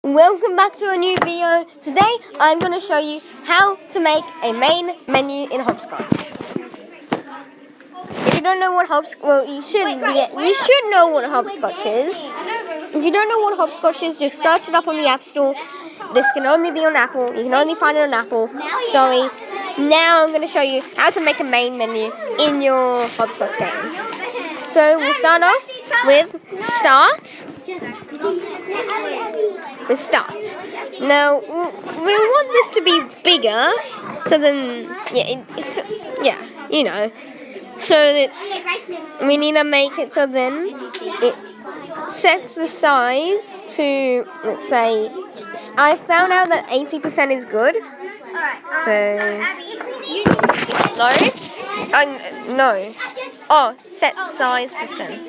Welcome back to a new video. Today I'm going to show you how to make a main menu in hopscotch. If you don't know what you should know what hopscotch is. If you don't know what hopscotch is, just search it up on the App Store. This can only be on Apple. You can only find it on Apple. Sorry. Now I'm going to show you how to make a main menu in your hopscotch game. So we'll start off with start. Now we want this to be bigger, so then So we need to make it so then it sets the size to, let's say, I found out that 80% is good. So set size percent.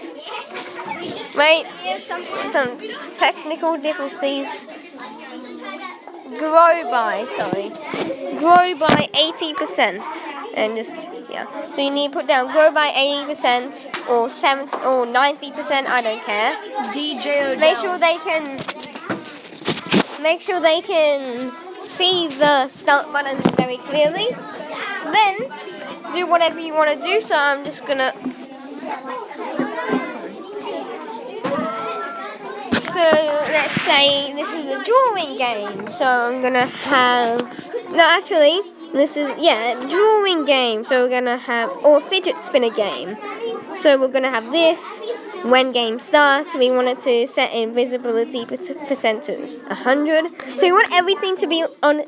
Wait, some technical difficulties. Grow by 80%, and So you need to put down grow by 80% or 70 or 90%. I don't care. Make sure they can see the start button very clearly. Then do whatever you want to do. So I'm just gonna. So let's say this is a drawing game. So I'm gonna have this is drawing game. So we're gonna have fidget spinner game. So we're gonna have this. When game starts, we want it to set invisibility percent to 100. So you want everything to be on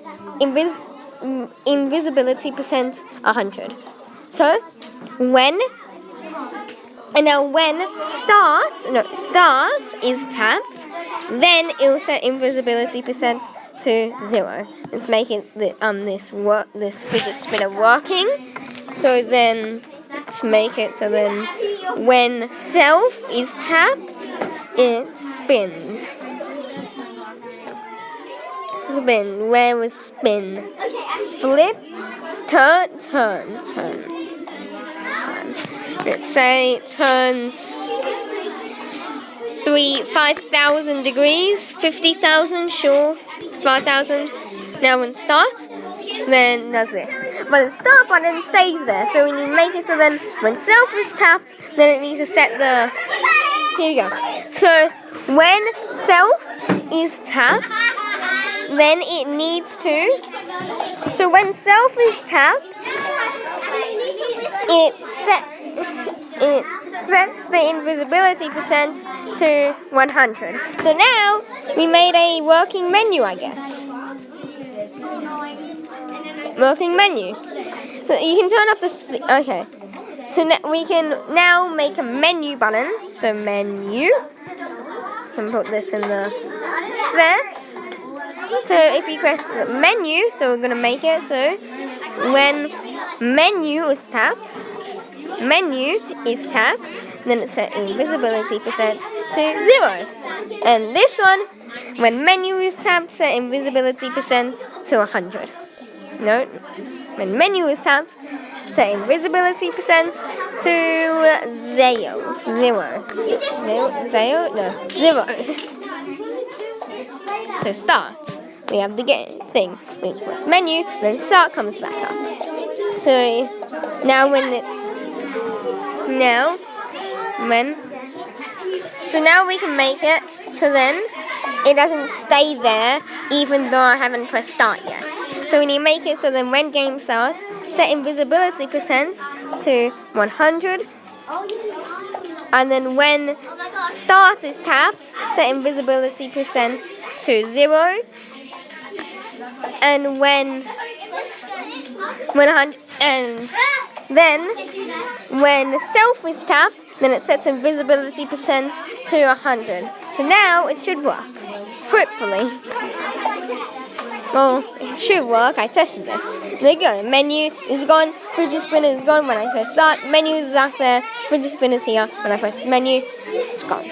invisibility percent 100. So when start is tapped, then it will set invisibility percent to 0. Let's make it this fidget spinner working. So then let's make it so then when self is tapped, it spins. Spin. Where was spin? Flip. Turn. Let's say it turns 5,000 degrees, 50,000, sure, 5,000. Now when start, then does this. But the start button stays there, so we need to make it so then when self is tapped, then it needs to set the. Here we go. So when self is tapped, then it needs to. So when self is tapped, it sets the invisibility percent to 100. So now we made a working menu, I guess. Working menu. So you can turn off the. Okay. So we can now make a menu button. So menu. Can put this in the there. So if you press the menu, so we're gonna make it so when menu is tapped, then it's set invisibility percent to 0. And this one, when menu is tapped, set invisibility percent to 100. No, when menu is tapped, set invisibility percent to 0. 0. So start. We have the game thing. We press menu, then start comes back up. So now we can make it so then it doesn't stay there even though I haven't pressed start yet. So we need to make it so then when game starts, set invisibility percent to 100. And then when start is tapped, set invisibility percent to 0. And then when self is tapped, then it sets invisibility percent to 100. So now it should work. Hopefully. Well, it should work. I tested this. There you go. Menu is gone. Fidget spinner is gone when I press start. Menu is back there. Fidget spinner is here. When I press menu, it's gone.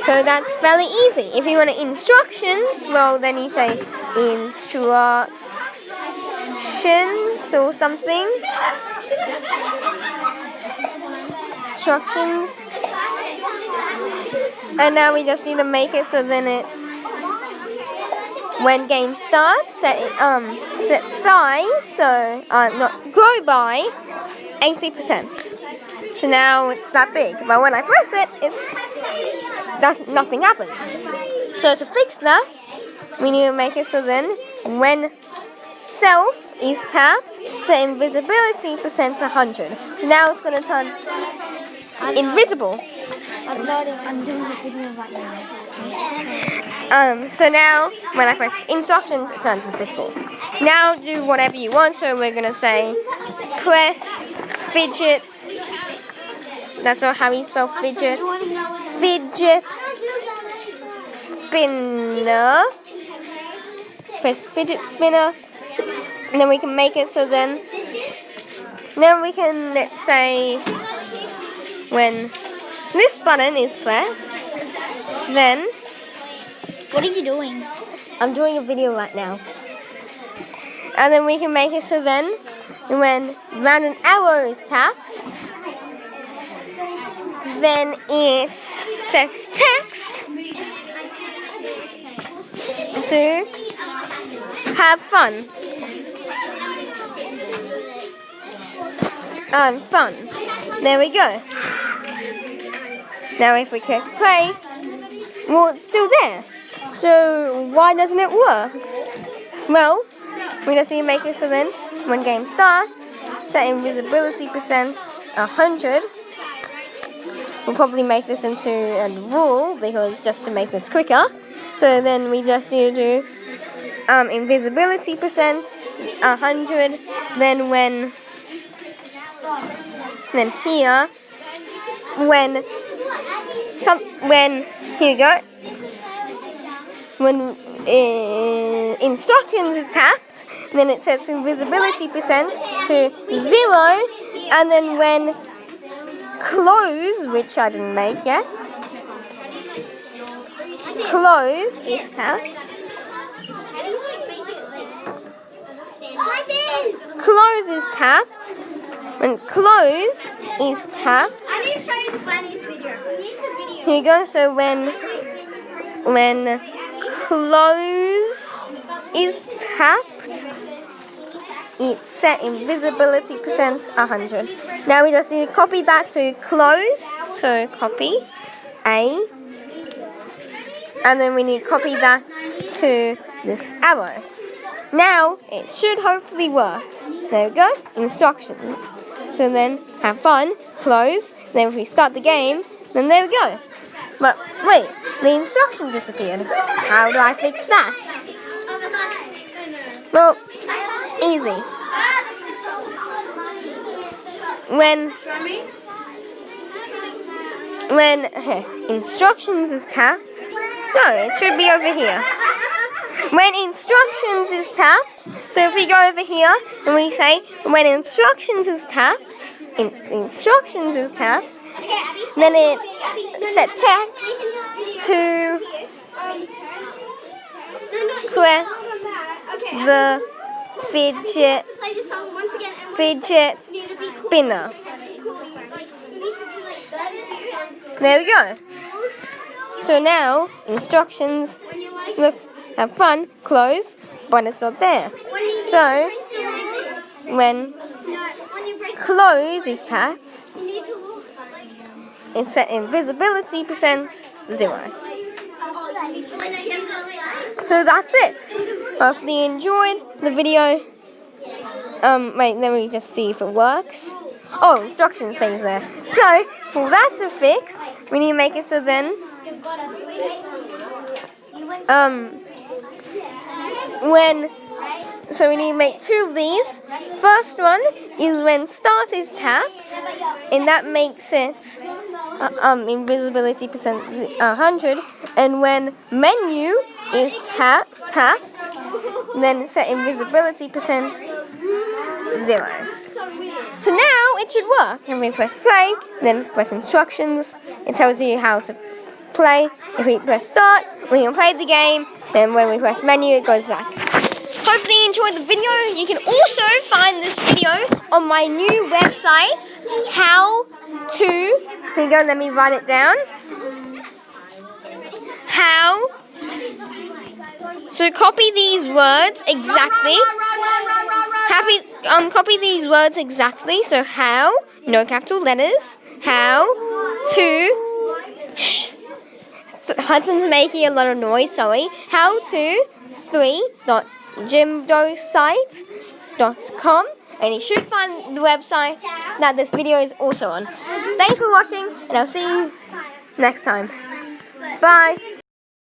So that's fairly easy. If you want instructions, well, then you say instructions or something. Instructions. And now we just need to make it so then it's when game starts, set size, so not grow by 80%. So now it's that big, but when I press it, nothing happens. So to fix that, we need to make it so then when self is tapped, set invisibility percent 100. So now it's going to turn invisible. I'm doing the video right now. So now when I press instructions, it turns invisible. Now do whatever you want. So we're going to say press fidget. That's not how you spell fidget. Fidget spinner. Press fidget spinner. And then we can make it so then we can, let's say, when this button is pressed, then... What are you doing? I'm doing a video right now. And then we can make it so then, when round an arrow is tapped, then it sets text to have fun. Fun. There we go. Now if we click play, well, it's still there. So why doesn't it work? Well, we just need to make it so then when game starts, set invisibility percent 100. We'll probably make this into a rule because just to make this quicker. So then we just need to do invisibility percent 100. Then here when here you go. When instructions is tapped, then it sets invisibility percent to 0, and then when close, which I didn't make yet, close is tapped. Close is tapped. When close is tapped. I need to show you the funniest video. Here you go. So when close is tapped, it's set invisibility percent 100. Now we just need to copy that to close. So copy A, and then we need to copy that to this arrow. Now it should hopefully work. There we go. Instructions. So then have fun. Close. Then if we start the game, then there we go. But wait, the instruction disappeared. How do I fix that? Well, easy. When instructions is tapped, no, it should be over here. When instructions is tapped, so if we go over here and we say when instructions is tapped, then it set text to press the fidget spinner. There we go. So now instructions, look, have fun, close, but it's not there. So when close is tapped, it's set invisibility percent 0. So that's it. Hopefully you enjoyed the video. Wait, let me just see if it works. Oh, instructions stays there. So for that to fix, we need to make it so then so we need to make 2 of these. First one is when start is tapped, and that makes it invisibility percent 100. And when menu is tapped, then set invisibility percent 0. So now it should work. And we press play, then press instructions. It tells you how to play. If we press start, we can play the game. Then when we press menu, it goes back. Hopefully you enjoyed the video. You can also find this video on my new website, here you go, let me write it down. How So copy these words exactly. Copy these words exactly. So how, no capital letters. How to. Hudson's making a lot of noise. Sorry. How to 3.gymdosite.com, and you should find the website that this video is also on. Thanks for watching, and I'll see you next time. Bye.